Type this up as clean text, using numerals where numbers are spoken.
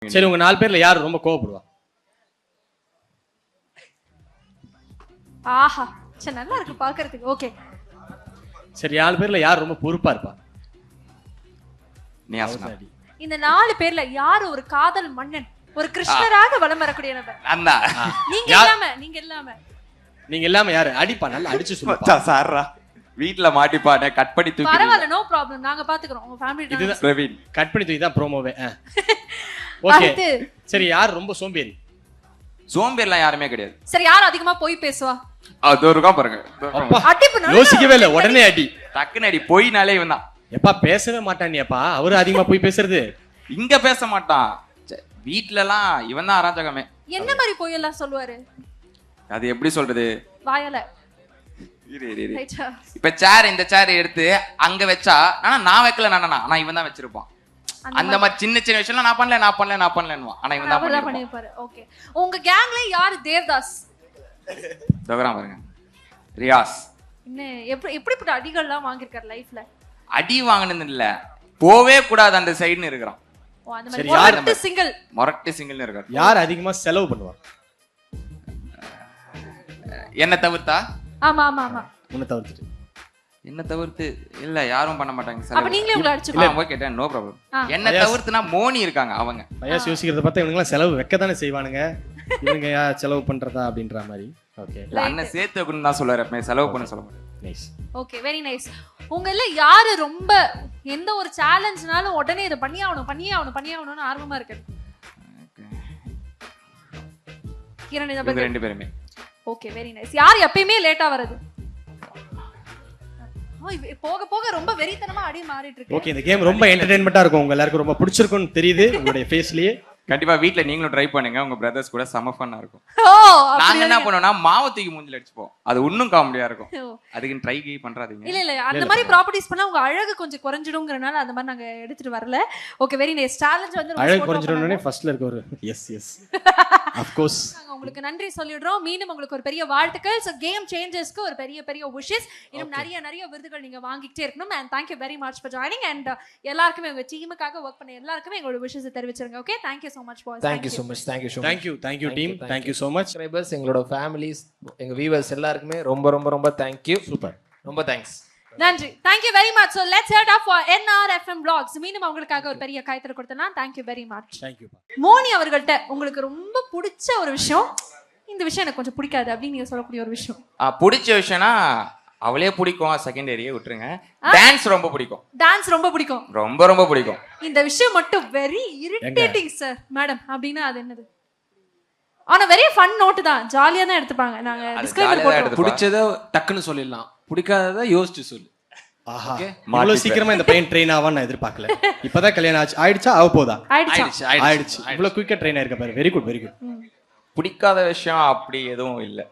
சரி, உங்க 4 பேர்ல யார் ரொம்ப கோவப்படுவா? ஆஹா, சரி நல்லா இருக்கு பாக்குறதுக்கு. ஓகே, சரி, 4 பேர்ல யார் ரொம்ப பொறுப்பா இருப்பா? நியாசனா. இந்த 4 பேர்ல யார் ஒரு காதல் மன்னன், ஒரு கிருஷ்ணராக வலம் வரக்கூடிய நபர்? அண்ணா நீங்க இல்லாம நீங்க எல்லாமே யாரு? அடிப்பா, நல்லா அடிச்சு சொல்லுப்பா. மச்சான் சார்ரா வீட்ல மாட்டிப்பானே, கட் பண்ணி தூக்கி. பரவாயில்ல, நோ ப்ராப்ளம், நாங்க பாத்துக்கிறோம். உங்க ஃபேமிலி இதுதான் பிரவீன். கட் பண்ணி தூக்கி தான் ப்ரோமோவே. ஓகே, சரி, யார் ரொம்ப சோம்பேறி? சோம்பேறிலாம் யாருமே கிடையாது. சரி, யார் அதிகமா போய் பேசுவா? அது இருக்கா பாருங்க. அப்பா, அடிப்பு நல்லா யோசிக்கவே இல்ல, உடனே அடி. டக்குன்னு அடி. போயினாலே இவன் தான். எப்பா பேசவே மாட்டானியப்பா, அவரு அதிகமா போய் பேசுறது. இங்க பேச மாட்டான், வீட்ல எல்லாம் இவன் தான் அராஜகமே. என்ன மாதிரி போய் எல்லாம் சொல்லுவாரு? அது எப்படி சொல்றது? வாயால. இரு இரு இரு. ரைட்டா. இப்ப இந்த சேர் எடுத்து அங்க வச்சா, ஆனா நான் வைக்கல, ஆனா இவன் தான் வச்சிருப்பான். அந்த மாதிரி சின்ன சின்ன விஷயம் நான் பண்ணலன்னுவான். ஆனா இவன் தான் பண்ணிருப்பாரு. ஓகே, உங்க கேங்ல யாரு தேவ்தாஸ்? தகரான் பாருங்க. ரியாஸ். என்ன எப்படிப்பட்ட அடிகள்லாம் வாங்கிருக்காரு லைஃப்ல? அடி வாங்கினது இல்ல, போவே கூடாது அந்த சைடுன்னு இருக்கிறான். ஓ, அந்த மாதிரி மொரட்டு சிங்கிள். மொரட்டு சிங்கிள்னு இருக்காரு. யார் அதிகமா செலவு பண்ணுவா? என்ன தவிர்த்தா? ஆமா ஆமா ஆமா, உன்னை தவிர்த்துட்டு. என்ன தவிர்த்து இல்ல, யாரும் பண்ண மாட்டாங்க அப்ப செலவு. நீங்களே உங்களை அடிச்சுக்கலாம். Okay, no problem. என்ன தவிர்த்துனா மோனி இருக்காங்க அவங்க. பையாஸ் யோசிக்கிறத பார்த்தா இவங்கலாம் செலவு வைக்க தானே செய்வானுங்க, இவங்க செலவு பண்றதா அப்படின்ற மாதிரி. ஓகே, அண்ணன் சேர்த்து வைக்கணும்னு தான் சொல்லுவாரு, செலவு பண்ண சொல்ல மாட்டேன். நைஸ். Okay, very nice. உங்கள யாரு ரொம்ப எந்த ஒரு சேலஞ்ச்னாலும் உடனே இதை பண்ணியே ஆகணும்னு ஆர்வமா இருக்கு? கிரண் இத பத்தி. 2 பேருமே. Okay, very nice. யார் எப்பயுமே லேட்டா வரது? போக போக ரொம்ப வெறித்தனமா அடி மாறிட்டு இருக்கு. ஓகே, இந்த கேம் ரொம்ப என்டர்டெயின்மெண்டா இருக்கும், உங்க எல்லாருக்கும் ரொம்ப பிடிச்சிருக்கும்னு தெரியுது உங்களுடைய ஃபேஸ்லயே. கண்டிப்பா வீட்ல நீங்களும் ட்ரை பண்ணுங்க, உங்க பிரதர்ஸ் கூட செம ஃபன்னா இருக்கும். ஓ, நாங்க என்ன பண்ணுவோம்னா மாவு தூக்கி மூஞ்சில அடிச்சுப்போம், அது இன்னும் காமெடியா இருக்கும். ஓ. அதுக்கு ட்ரை பண்றாதீங்க. இல்ல அந்த மாதிரி ப்ராப்பர்ட்டிஸ் பண்ணா உங்க அழகு கொஞ்சம் குறைஞ்சிடும்ங்கறனால அந்த மாதிரி நாங்க எடுத்துட்டு வரல. Okay, very nice. சேலஞ்ச் வந்து அழகு குறைஞ்சிடும்னே ஃபர்ஸ்ட்ல இருக்க ஒரு எஸ் ஆஃப் கோர்ஸ். நாங்க உங்களுக்கு நன்றி சொல்லிடுறோம். மீண்டும் உங்களுக்கு ஒரு பெரிய வாழ்த்துக்கள். சோ கேம் சேஞ்சர்ஸ்க்கு ஒரு பெரிய விஷஸ். இன்னும் நிறைய விருதுகள் நீங்க வாங்கிட்டே இருக்கணும். and thank you very much for joining and எல்லாருக்குமே உங்க டீமுக்காக வர்க் பண்ண எல்லாருக்குமே எங்களோட விஷஸ் தெரிவிச்சிருங்க. Okay, thank you so much boys. Thank you so much. Thank you team, thank you so much. Subscribers, எங்களோட ஃபேமிலிஸ், எங்க வியூவர்ஸ் எல்லாருக்குமே ரொம்ப thank you. சூப்பர், ரொம்ப thanks. நன்றி. thank you very much. So let's head up for NRFM vlogs. மீண்டும் அவங்களுக்காக ஒரு பெரிய கைத்தட்டல் கொடுத்தலாம். thank you very much. thank you. Moni அவர்கள்ட்ட உங்களுக்கு ரொம்ப பிடிச்ச ஒரு விஷயம், இந்த விஷயம் எனக்கு கொஞ்சம் பிடிக்காது அப்படின்னு நீங்க சொல்லக்கூடிய ஒரு விஷயம்? பிடிச்ச விஷயம்னா அவளே பிடிக்கும், செகண்டரியே விட்டுருங்க. டான்ஸ் ரொம்ப பிடிக்கும். டான்ஸ் ரொம்ப பிடிக்கும். ரொம்ப பிடிக்கும். இந்த விஷயம் மட்டும் வெரி இரிட்டேட்டிங் சார் மேடம் அப்படின்னா அது என்னது? ஆனா வெரி ஃபன் நோட் தான், ஜாலியா தான் எடுத்துப்பாங்க. நாங்க டிஸ்க்ளைமர் போடுறோம். பிடிச்சத டக்குன்னு சொல்லிடலாம், பிடிக்காதத யோசிச்சு சொல்லு. ஆஹா, இவ்வளவு சீக்கிரமா இந்த பையன் ட்ரெயின் ஆவான்னு நான் எதிர்பார்க்கல. இப்பதான் கல்யாணம் ஆயிடுச்சா ஆக போதா? ஆயிடுச்சு. இவ்வளவு குயிக்கா ட்ரெயின் ஆயிருக்க பாரு. Very good. பிடிக்காத விஷயம் அப்படி எதுவும் இல்லை.